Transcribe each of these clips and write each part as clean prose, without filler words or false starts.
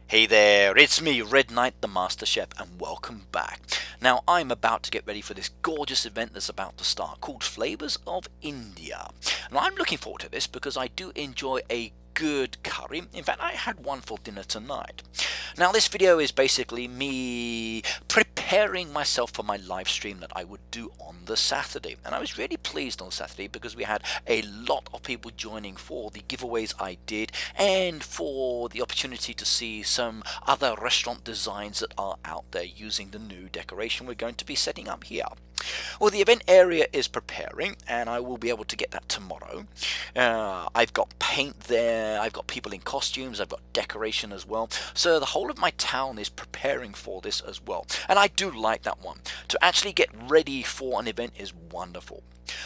Hey there, it's me, Red Knight the Master Chef, and welcome back. Now, I'm about to get ready for this gorgeous event that's about to start called Flavours of India. And I'm looking forward to this because I do enjoy a good curry. In fact, I had one for dinner tonight. Now, this video is basically me preparing myself for my live stream that I would do on the Saturday. And I was really pleased on Saturday because we had a lot of people joining for the giveaways I did and for the opportunity to see some other restaurant designs that are out there using the new decoration we're going to be setting up here. Well, the event area is preparing and I will be able to get that tomorrow. I've got paint there, I've got people in costumes, I've got decoration as well. So the whole of my town is preparing for this as well. And I do like that one. To actually get ready for an event is wonderful.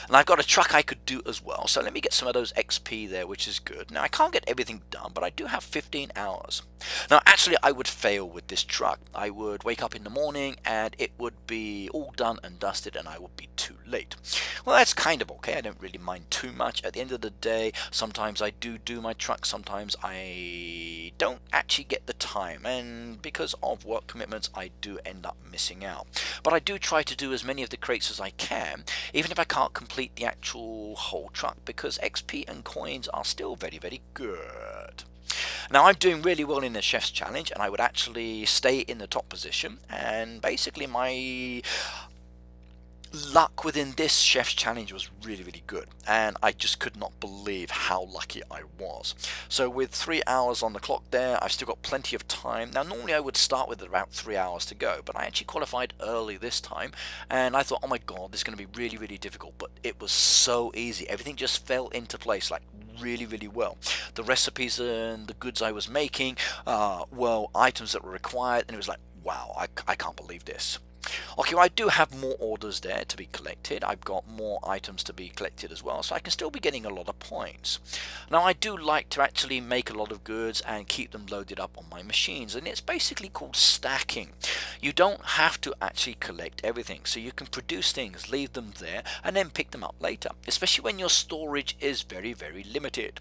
And I've got a truck I could do as well, so let me get some of those XP there, which is good. Now, I can't get everything done, but I do have 15 hours. Now, actually, I would fail with this truck. I would wake up in the morning, and it would be all done and dusted, and I would be too late. Well, that's kind of okay. I don't really mind too much. At the end of the day, sometimes I do my truck, sometimes I don't actually get the time, and because of work commitments, I do end up missing out. But I do try to do as many of the crates as I can, even if I can't complete the actual whole truck, because XP and coins are still very, very good. Now, I'm doing really well in the chef's challenge, and I would actually stay in the top position, and basically my luck within this chef's challenge was really, really good, and I just could not believe how lucky I was. So with 3 hours on the clock there, I've still got plenty of time. Now, normally I would start with about 3 hours to go, but I actually qualified early this time, and I thought, oh my god, this is going to be really, really difficult, but it was so easy. Everything just fell into place like really, really well. The recipes and the goods I was making were items that were required, and it was like, wow, I can't believe this. Okay, well, I do have more orders there to be collected. I've got more items to be collected as well, so I can still be getting a lot of points. Now, I do like to actually make a lot of goods and keep them loaded up on my machines, and it's basically called stacking. You don't have to actually collect everything, so you can produce things, leave them there, and then pick them up later, especially when your storage is very, very limited.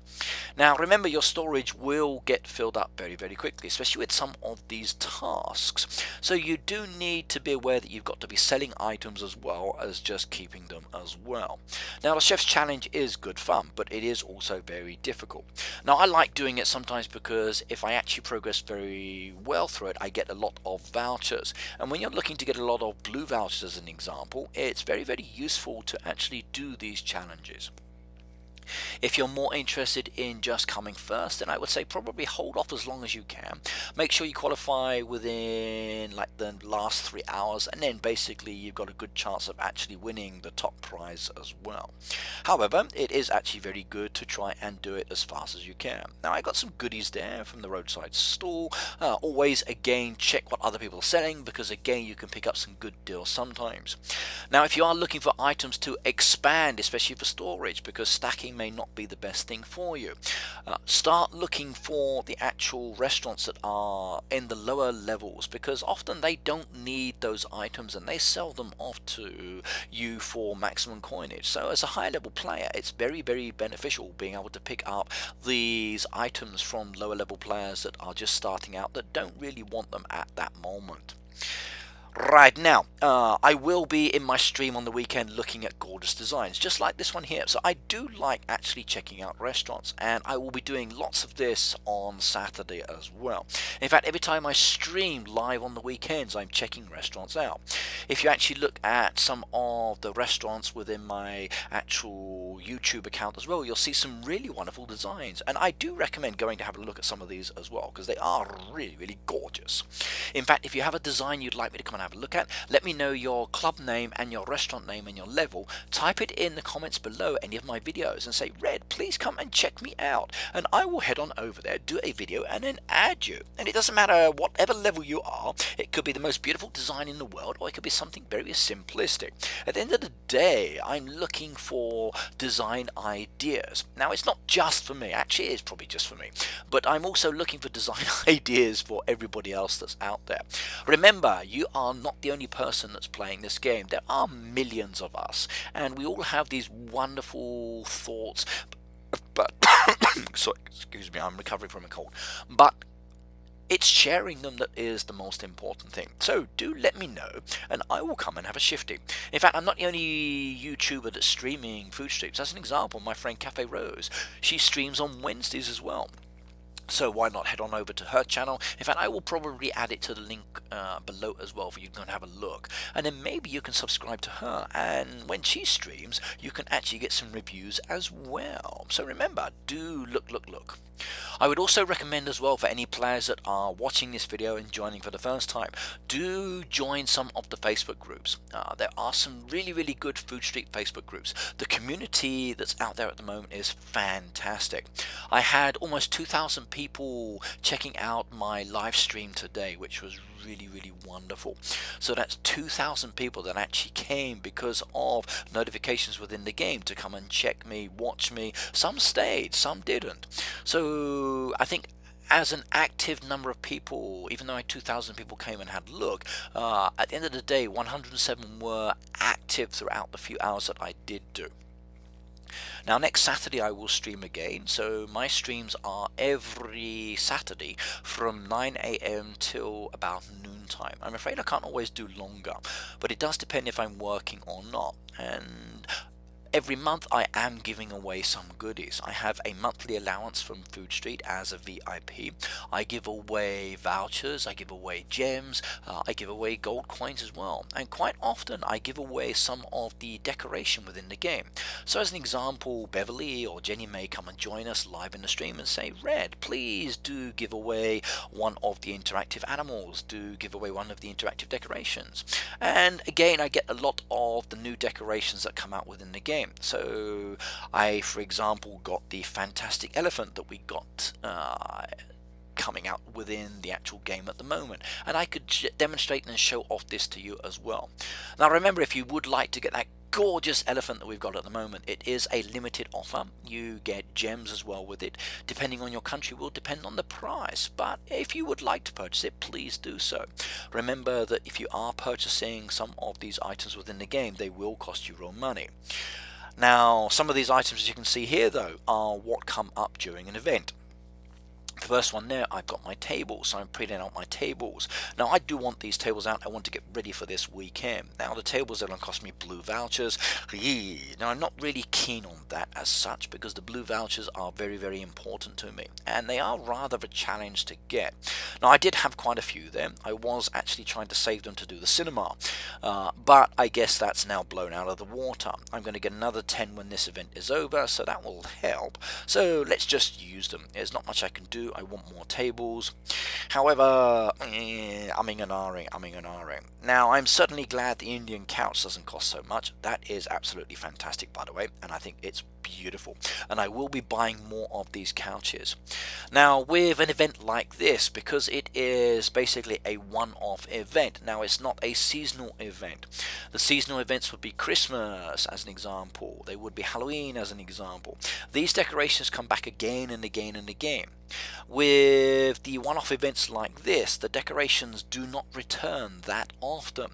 Now, remember, your storage will get filled up very, very quickly, especially with some of these tasks. So you do need to be aware that you've got to be selling items as well as just keeping them as well. Now, the chef's challenge is good fun, but it is also very difficult. Now, I like doing it sometimes because if I actually progress very well through it, I get a lot of vouchers. And when you're looking to get a lot of blue vouchers as an example, it's very, very useful to actually do these challenges. If you're more interested in just coming first, then I would say probably hold off as long as you can. Make sure you qualify within like the last 3 hours, and then basically you've got a good chance of actually winning the top prize as well. However, it is actually very good to try and do it as fast as you can. Now, I got some goodies there from the roadside stall. Always, again, check what other people are selling, because again, you can pick up some good deals sometimes. Now, if you are looking for items to expand, especially for storage, because stacking may not be the best thing for you, start looking for the actual restaurants that are in the lower levels, because often they don't need those items and they sell them off to you for maximum coinage. So as a high level player, it's very, very beneficial being able to pick up these items from lower level players that are just starting out, that don't really want them at that moment. Right now, I will be in my stream on the weekend looking at gorgeous designs, just like this one here. So I do like actually checking out restaurants, and I will be doing lots of this on Saturday as well. In fact, every time I stream live on the weekends, I'm checking restaurants out. If you actually look at some of the restaurants within my actual YouTube account as well, you'll see some really wonderful designs, and I do recommend going to have a look at some of these as well, because they are really, really gorgeous. In fact, if you have a design you'd like me to come and have a look at, let me know your club name and your restaurant name and your level. Type it in the comments below any of my videos and say, Red, please come and check me out, and I will head on over there, do a video, and then add you. And it doesn't matter whatever level you are. It could be the most beautiful design in the world, or it could be something very simplistic. At the end of the day, I'm looking for design ideas. Now, it's not just for me. Actually, it is probably just for me, but I'm also looking for design ideas for everybody else that's out there. Remember, you are not the only person that's playing this game. There are millions of us, and we all have these wonderful thoughts, but sorry, excuse me, I'm recovering from a cold. But It's sharing them that is the most important thing. So do let me know, and I will come and have a shifty. In fact, I'm not the only YouTuber that's streaming food streams. As an example, my friend Cafe Rose, she streams on Wednesdays as well. So why not head on over to her channel? In fact, I will probably add it to the link below as well for you to go and have a look. And then maybe you can subscribe to her, and when she streams, you can actually get some reviews as well. So remember, do look. I would also recommend as well for any players that are watching this video and joining for the first time, do join some of the Facebook groups. There are some really good Food Street Facebook groups. The community that's out there at the moment is fantastic. I had almost 2,000 people checking out my live stream today, which was really wonderful. So that's 2,000 people that actually came because of notifications within the game to come and check me, watch me. Some stayed, some didn't. So I think as an active number of people, even though 2,000 people came and had a look, at the end of the day 107 were active throughout the few hours that I did do. Now next Saturday I will stream again, so my streams are every Saturday from 9 AM till about noontime. I'm afraid I can't always do longer, but it does depend if I'm working or not. And every month I am giving away some goodies. I have a monthly allowance from Food Street as a VIP. I give away vouchers, I give away gems, I give away gold coins as well. And quite often I give away some of the decoration within the game. So as an example, Beverly or Jenny may come and join us live in the stream and say, Red, please do give away one of the interactive animals, do give away one of the interactive decorations. And again, I get a lot of the new decorations that come out within the game. So I, for example, got the fantastic elephant that we got coming out within the actual game at the moment, and I could demonstrate and show off this to you as well. Now remember, if you would like to get that gorgeous elephant that we've got at the moment, it is a limited offer. You get gems as well with it. Depending on your country will depend on the price, but if you would like to purchase it, please do so. Remember that if you are purchasing some of these items within the game, they will cost you real money. Now, some of these items, as you can see here, though, are what come up during an event. The first one there, I've got my tables, so I'm printing out my tables. Now I do want these tables out, I want to get ready for this weekend. Now the tables are going to cost me blue vouchers. Now I'm not really keen on that as such, because the blue vouchers are very important to me, and they are rather a challenge to get. Now I did have quite a few there. I was actually trying to save them to do the cinema, but I guess that's now blown out of the water. I'm going to get another 10 when this event is over, so that will help. So let's just use them. There's not much I can do. I want more tables. However, umming and ahhing. Now, I'm certainly glad the Indian couch doesn't cost so much. That is absolutely fantastic, by the way, and I think it's beautiful. And I will be buying more of these couches. Now, with an event like this, because it is basically a one-off event, now it's not a seasonal event. The seasonal events would be Christmas, as an example. They would be Halloween, as an example. These decorations come back again and again and again. With the one-off events like this, the decorations do not return that often.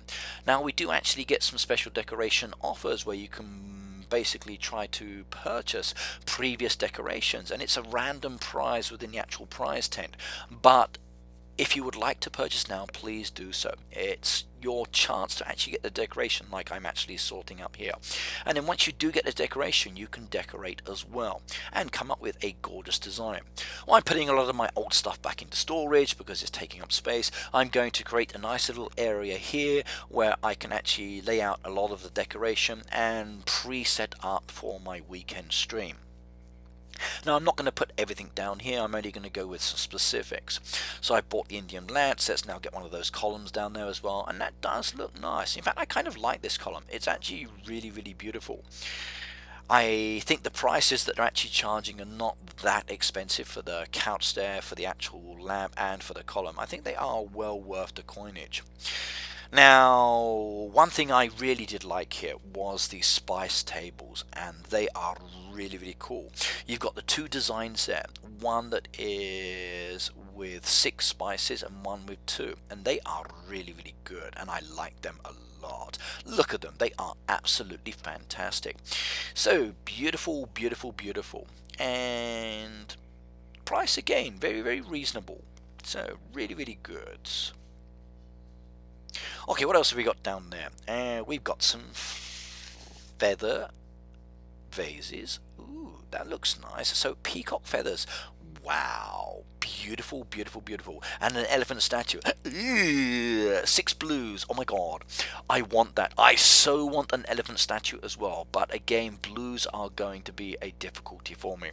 Now we do actually get some special decoration offers where you can basically try to purchase previous decorations, and it's a random prize within the actual prize tent. But if you would like to purchase now, please do so. It's your chance to actually get the decoration like I'm actually sorting up here. And then once you do get the decoration, you can decorate as well and come up with a gorgeous design. Well, I'm putting a lot of my old stuff back into storage because it's taking up space. I'm going to create a nice little area here where I can actually lay out a lot of the decoration and pre-set up for my weekend stream. Now I'm not going to put everything down here, I'm only going to go with some specifics. So I bought the Indian lance. Let's now get one of those columns down there as well, and that does look nice. In fact, I kind of like this column. It's actually really beautiful. I think the prices that they're actually charging are not that expensive for the couch there, for the actual lamp, and for the column. I think they are well worth the coinage. Now, one thing I really did like here was the spice tables, and they are really cool. You've got the two designs there, one that is with 6 spices and one with 2, and they are really good, and I like them a lot. Look at them, they are absolutely fantastic. So beautiful, and price again very reasonable. So really good. Okay, what else have we got down there? We've got some feather vases. Ooh, that looks nice. So peacock feathers. Wow, beautiful, and an elephant statue. 6 blues. Oh my god, I want that. I so want an elephant statue as well, but again, blues are going to be a difficulty for me.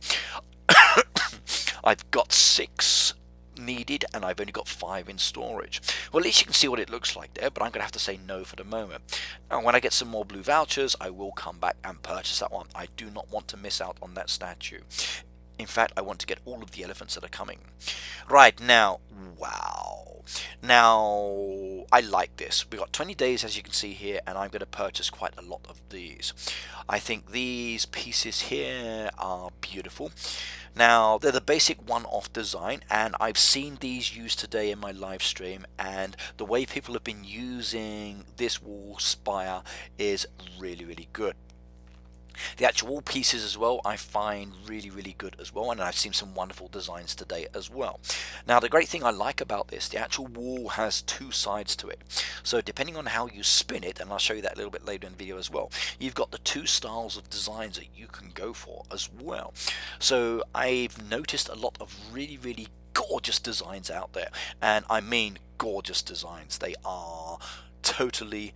I've got 6 needed and I've only got 5 in storage. Well, at least you can see what it looks like there, but I'm going to have to say no for the moment. And when I get some more blue vouchers, I will come back and purchase that one. I do not want to miss out on that statue. In fact, I want to get all of the elephants that are coming. Right, now, wow. Now, I like this. We've got 20 days, as you can see here, and I'm going to purchase quite a lot of these. I think these pieces here are beautiful. Now, they're the basic one-off design, and I've seen these used today in my live stream, and the way people have been using this wall spire is really good. The actual wall pieces as well I find really good as well, and I've seen some wonderful designs today as well. Now, the great thing I like about this, the actual wall has 2 sides to it, so depending on how you spin it, and I'll show you that a little bit later in the video as well, you've got the 2 styles of designs that you can go for as well. So I've noticed a lot of really gorgeous designs out there, and I mean gorgeous designs. They are totally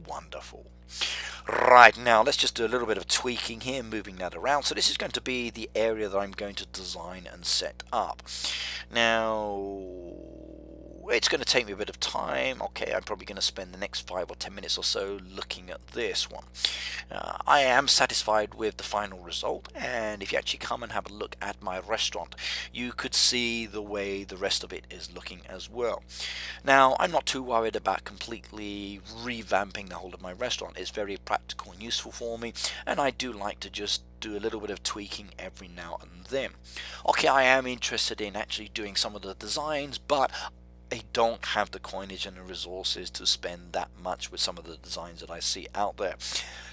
wonderful. Right, now let's just do a little bit of tweaking here, moving that around. So this is going to be the area that I'm going to design and set up. Now, it's going to take me a bit of time. Okay, I'm probably going to spend the next 5 or 10 minutes or so looking at this one. I am satisfied with the final result, and if you actually come and have a look at my restaurant, you could see the way the rest of it is looking as well. Now, I'm not too worried about completely revamping the whole of my restaurant. It's very practical and useful for me, and I do like to just do a little bit of tweaking every now and then. Okay, I am interested in actually doing some of the designs, but I don't have the coinage and the resources to spend that much with some of the designs that I see out there.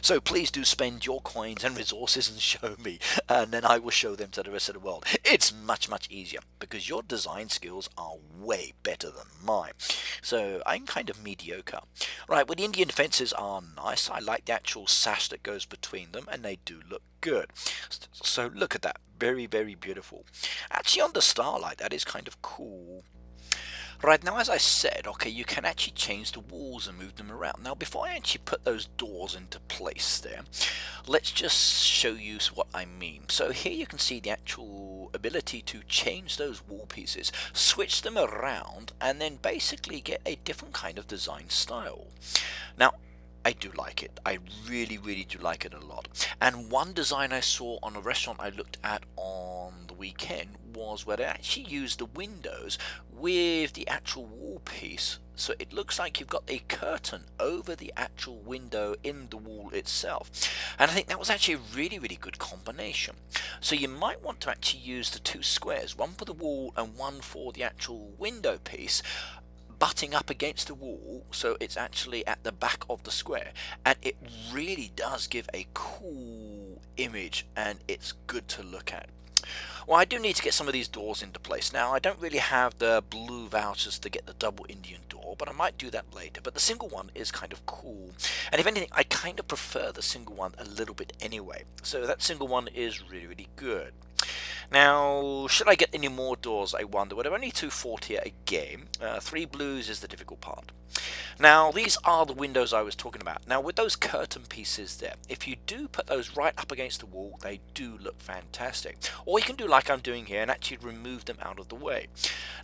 So please do spend your coins and resources and show me, and then I will show them to the rest of the world. It's much easier because your design skills are way better than mine. So I'm kind of mediocre. Right, well, the Indian fences are nice. I like the actual sash that goes between them, and they do look good. So look at that, very beautiful. Actually, on the starlight, that is kind of cool. Right, now as I said, okay, you can actually change the walls and move them around. Now, before I actually put those doors into place there, let's just show you what I mean. So here you can see the actual ability to change those wall pieces, switch them around, and then basically get a different kind of design style. Now, I do like it. I really do like it a lot. And one design I saw on a restaurant I looked at on the weekend was where they actually used the windows with the actual wall piece. So it looks like you've got a curtain over the actual window in the wall itself. And I think that was actually a really good combination. So you might want to actually use the 2 squares, one for the wall and one for the actual window piece, butting up against the wall, so it's actually at the back of the square, and it really does give a cool image, and it's good to look at. Well, I do need to get some of these doors into place. Now, I don't really have the blue vouchers to get the double Indian door, but I might do that later. But the single one is kind of cool, and if anything, I kind of prefer the single one a little bit anyway. So that single one is really good. Now, should I get any more doors, I wonder? Well, there are only 240 a game. 3 blues is the difficult part. Now, these are the windows I was talking about. Now, with those curtain pieces there, if you do put those right up against the wall, they do look fantastic. Or you can do like I'm doing here and actually remove them out of the way.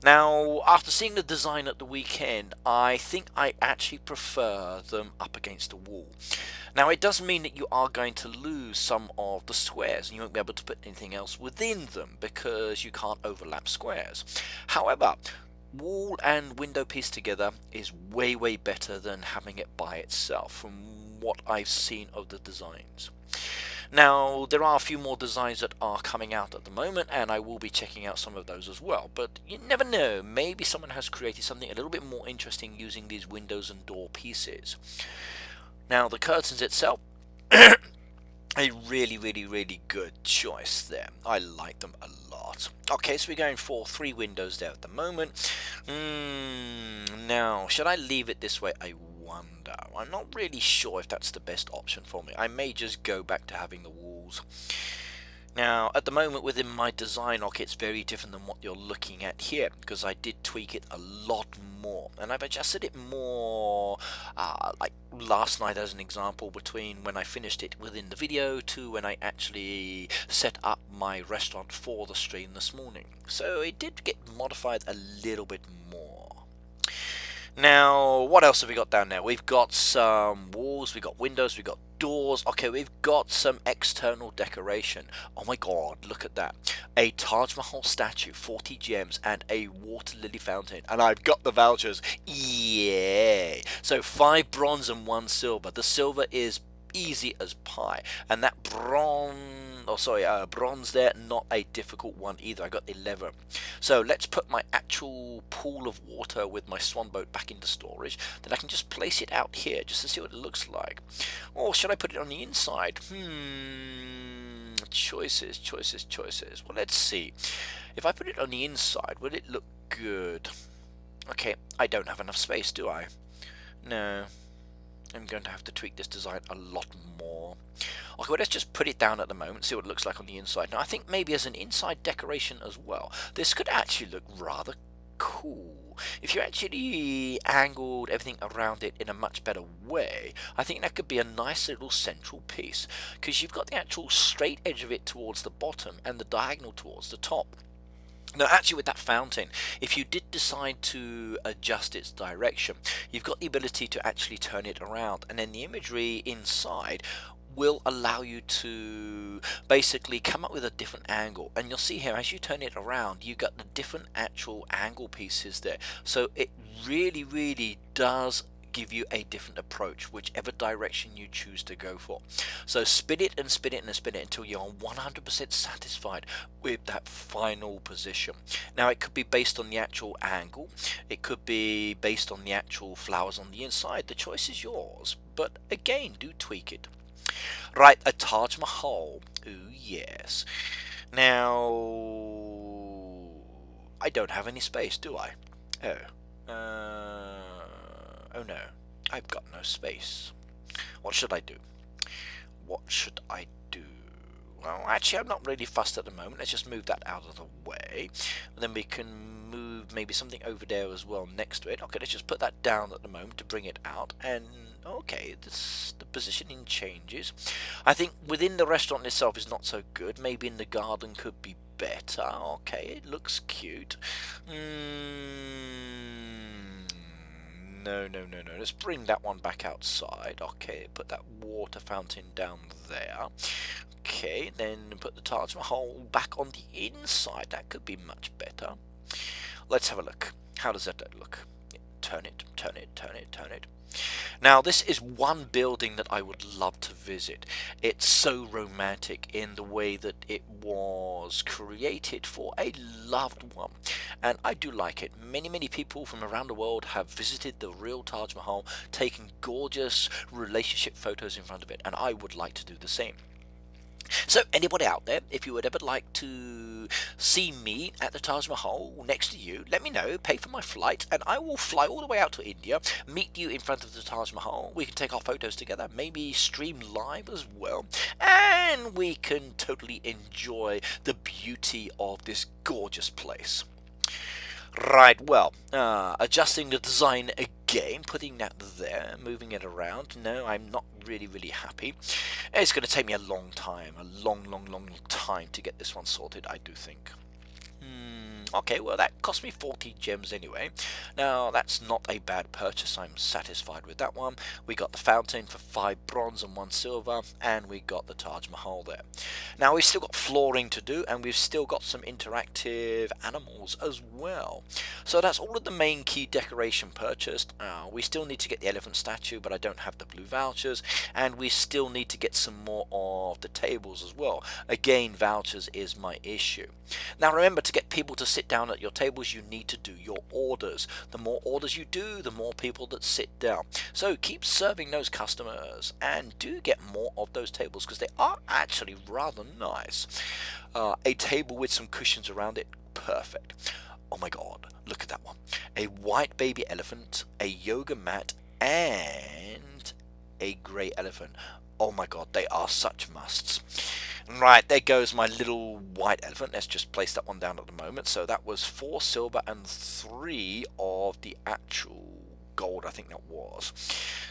Now, after seeing the design at the weekend, I think I actually prefer them up against the wall. Now, it does mean that you are going to lose some of the squares, and you won't be able to put anything else within them because you can't overlap squares. However, wall and window piece together is way better than having it by itself from what I've seen of the designs. Now, there are a few more designs that are coming out at the moment, and I will be checking out some of those as well, but you never know, maybe someone has created something a little bit more interesting using these windows and door pieces. Now, the curtains itself, a really good choice there. I like them a lot. start. Okay, so we're going for 3 windows there at the moment. Now, should I leave it this way? I wonder. I'm not really sure if that's the best option for me. I may just go back to having the walls. Now, at the moment within my design, okay, it's very different than what you're looking at here, because I did tweak it a lot more, and I've adjusted it more, like last night as an example, between when I finished it within the video to when I actually set up my restaurant for the stream this morning. So it did get modified a little bit more. Now, what else have we got down there? We've got some walls, we've got windows, we've got doors. Okay, we've got some external decoration. Oh my god, look at that. A Taj Mahal statue, 40 gems, and a water lily fountain. And I've got the vouchers. Yay! So 5 bronze and 1 silver. The silver is easy as pie, and that bronze there, not a difficult one either. I got 11. So let's put my actual pool of water with my swan boat back into storage. Then I can just place it out here just to see what it looks like. Or should I put it on the inside? Choices. Well, let's see. If I put it on the inside, would it look good? Okay, I don't have enough space, do I? No. I'm going to have to tweak this design a lot more. Okay, well, let's just put it down at the moment, see what it looks like on the inside. Now, I think maybe as an inside decoration as well, this could actually look rather cool. If you actually angled everything around it in a much better way, I think that could be a nice little central piece, because you've got the actual straight edge of it towards the bottom and the diagonal towards the top. Now, actually, with that fountain, if you did decide to adjust its direction, you've got the ability to actually turn it around, and then the imagery inside will allow you to basically come up with a different angle. And you'll see here, as you turn it around, you got the different actual angle pieces there. So it really does give you a different approach, whichever direction you choose to go for. So spin it and spin it and spin it until you're 100% satisfied with that final position. Now, it could be based on the actual angle, it could be based on the actual flowers on the inside. The choice is yours, but again, do tweak it. Right, a Taj Mahal. Ooh, yes. Now, I don't have any space, do I? Oh no, I've got no space. What should I do? What should I do? Well, actually, I'm not really fussed at the moment. Let's just move that out of the way. And then we can move maybe something over there as well next to it. Okay, let's just put that down at the moment to bring it out. And okay, the positioning changes. I think within the restaurant itself is not so good. Maybe in the garden could be better. Okay, it looks cute. No. Let's bring that one back outside. Okay, put that water fountain down there. Okay, then put the Taj Mahal back on the inside. That could be much better. Let's have a look. How does that look? Turn it. Now, this is one building that I would love to visit. It's so romantic in the way that it was created for a loved one, and I do like it. Many people from around the world have visited the real Taj Mahal, taking gorgeous relationship photos in front of it, and I would like to do the same. So anybody out there, if you would ever like to see me at the Taj Mahal next to you, let me know, pay for my flight, and I will fly all the way out to India, meet you in front of the Taj Mahal. We can take our photos together, maybe stream live as well, and we can totally enjoy the beauty of this gorgeous place. Right, well, adjusting the design again, putting that there, moving it around. No, I'm not really happy. It's going to take me a long time, a long time to get this one sorted, I do think. Okay, well, that cost me 40 gems anyway. Now, that's not a bad purchase. I'm satisfied with that one. We got the fountain for 5 bronze and 1 silver, and we got the Taj Mahal there. Now, we've still got flooring to do, and we've still got some interactive animals as well. So that's all of the main key decoration purchased. We still need to get the elephant statue, but I don't have the blue vouchers, and we still need to get some more of the tables as well. Again, vouchers is my issue. Now, remember, to get people to sit down at your tables, you need to do your orders. The more orders you do, the more people that sit down. So keep serving those customers and do get more of those tables because they are actually rather nice. A table with some cushions around it, perfect. Oh my god, look at that one. A white baby elephant, a yoga mat, and a grey elephant. Oh my god, they are such musts. Right, there goes my little white elephant. Let's just place that one down at the moment. So that was 4 silver and 3 of the actual gold, I think that was.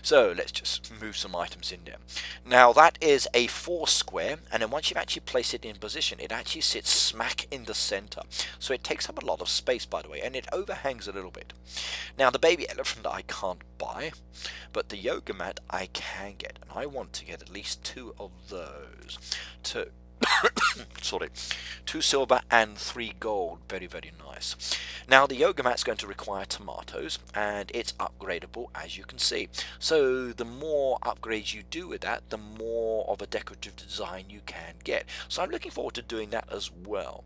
So let's just move some items in there. Now that is a 4 square, and then once you've actually placed it in position, it actually sits smack in the center. So it takes up a lot of space, by the way, and it overhangs a little bit. Now the baby elephant I can't buy, but the yoga mat I can get, and I want to get at least 2 of those. Sorry, 2 silver and 3 gold. Very, very nice. Now the yoga mat's going to require tomatoes, and it's upgradable, as you can see. So the more upgrades you do with that, the more of a decorative design you can get. So I'm looking forward to doing that as well.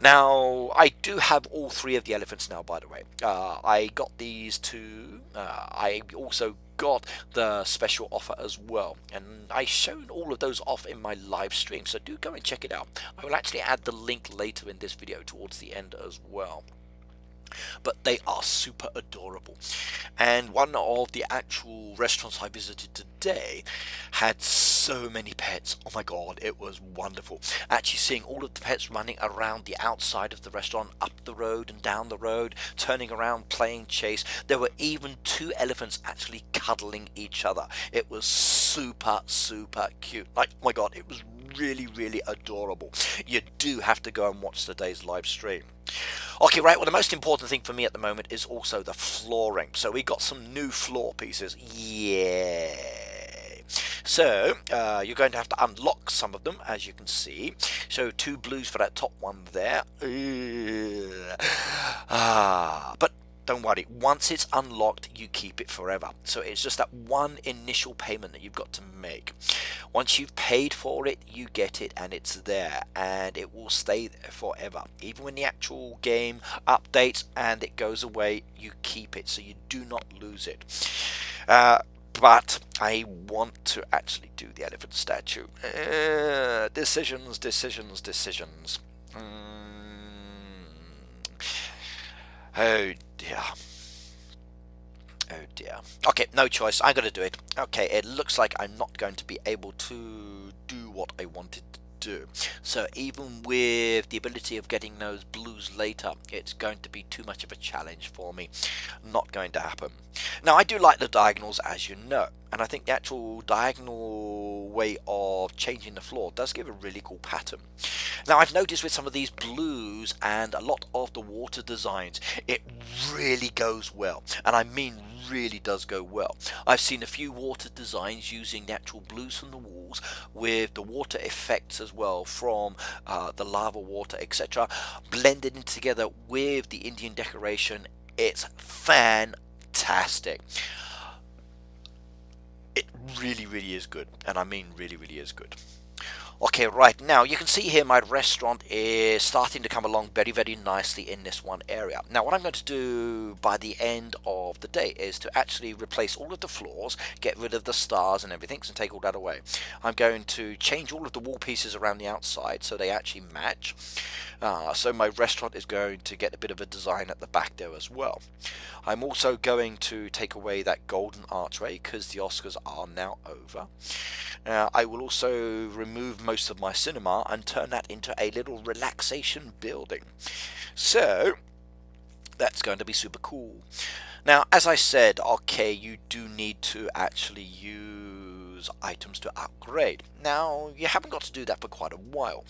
Now I do have all 3 of the elephants now, by the way. I got these 2. I also got the special offer as well, and I showed all of those off in my live stream, so do go and check it out. I will actually add the link later in this video towards the end as well. But they are super adorable, and one of the actual restaurants I visited today had so many pets. Oh my god, it was wonderful actually seeing all of the pets running around the outside of the restaurant, up the road and down the road, turning around, playing chase. There were even 2 elephants actually cuddling each other. It was super cute. Like, oh my god, it was really, really adorable. You do have to go and watch today's live stream. Okay, right, well the most important thing for me at the moment is also the flooring. So we got some new floor pieces. Yay! So you're going to have to unlock some of them, as you can see. So 2 blues for that top one there. But don't worry, once it's unlocked, you keep it forever. So it's just that one initial payment that you've got to make. Once you've paid for it, you get it, and it's there, and it will stay there forever. Even when the actual game updates and it goes away, you keep it, so you do not lose it. But I want to actually do the elephant statue. Decisions. Oh dear. Oh dear. Okay, no choice. I'm going to do it. Okay, it looks like I'm not going to be able to do what I wanted to do. So even with the ability of getting those blues later, it's going to be too much of a challenge for me. Not going to happen. Now, I do like the diagonals, as you know, and I think the actual diagonal way of changing the floor does give a really cool pattern. Now, I've noticed with some of these blues and a lot of the water designs, it really goes well, and I mean really does go well. I've seen a few water designs using the actual blues from the walls with the water effects as well from the lava water, etc., blended in together with the Indian decoration. It's fantastic. It really is good, and I mean really is good. Okay, right, now you can see here my restaurant is starting to come along very nicely in this one area. Now what I'm going to do by the end of the day is to actually replace all of the floors, get rid of the stars and everything, and take all that away. I'm going to change all of the wall pieces around the outside so they actually match. So my restaurant is going to get a bit of a design at the back there as well. I'm also going to take away that golden archway because the Oscars are now over. I will also remove most of my cinema and turn that into a little relaxation building. So that's going to be super cool. Now, as I said, okay, you do need to actually use items to upgrade. Now, you haven't got to do that for quite a while.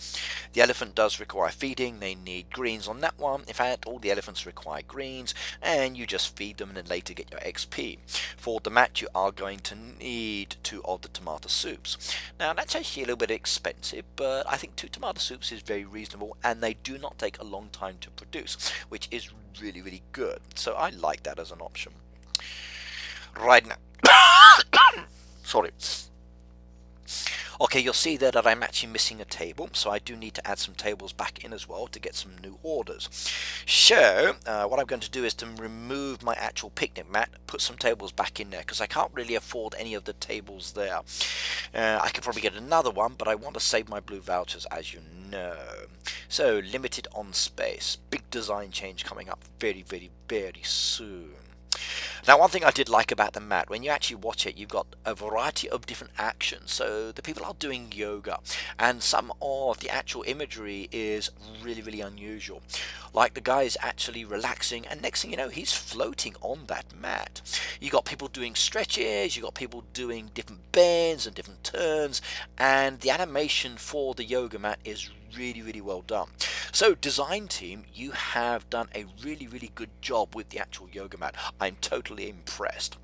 The elephant does require feeding. They need greens on that one. In fact, all the elephants require greens, and you just feed them and then later get your XP. For the mat, you are going to need 2 of the tomato soups. Now, that's actually a little bit expensive, but I think 2 tomato soups is very reasonable, and they do not take a long time to produce, which is really good. So I like that as an option. Right now. Sorry. Okay, you'll see there that I'm actually missing a table, so I do need to add some tables back in as well to get some new orders. So, what I'm going to do is to remove my actual picnic mat, put some tables back in there, because I can't really afford any of the tables there. I could probably get another one, but I want to save my blue vouchers, as you know. So, limited on space. Big design change coming up very, very, very soon. Now, one thing I did like about the mat, when you actually watch it, you've got a variety of different actions. So the people are doing yoga, and some of the actual imagery is really, really unusual. Like the guy is actually relaxing, and next thing you know, he's floating on that mat. You got people doing stretches, you got people doing different bends and different turns, and the animation for the yoga mat is really, really well done. So design team, you have done a really, really good job with the actual yoga mat. I'm totally impressed.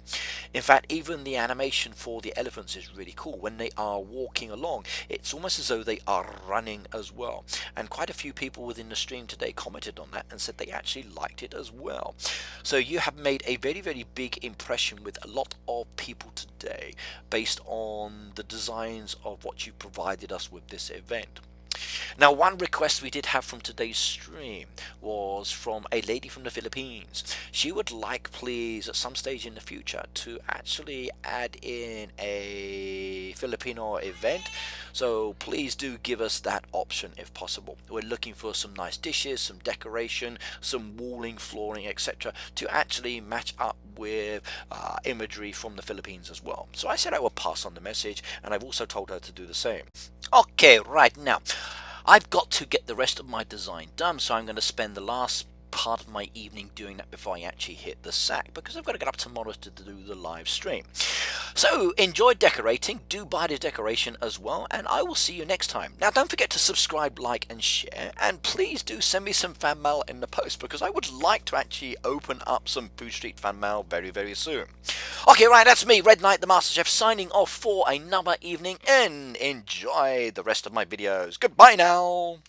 In fact, even the animation for the elephants is really cool. When they are walking along, it's almost as though they are running as well. And quite a few people within the stream today commented on that and said they actually liked it as well. So you have made a very, very big impression with a lot of people today based on the designs of what you provided us with this event. Now, one request we did have from today's stream was from a lady from the Philippines. She would like, please, at some stage in the future, to actually add in a Filipino event. So please do give us that option if possible. We're looking for some nice dishes, some decoration, some walling, flooring, etc. to actually match up with imagery from the Philippines as well. So I said I would pass on the message, and I've also told her to do the same. Okay, right now, I've got to get the rest of my design done, so I'm going to spend the last part of my evening doing that before I actually hit the sack, because I've got to get up tomorrow to do the live stream. So enjoy decorating, do buy the decoration as well, and I will see you next time. Now don't forget to subscribe, like and share, and please do send me some fan mail in the post, because I would like to actually open up some Food Street fan mail very, very soon. Okay, right, that's me, Red Knight the Master Chef, signing off for another evening, and enjoy the rest of my videos. Goodbye now.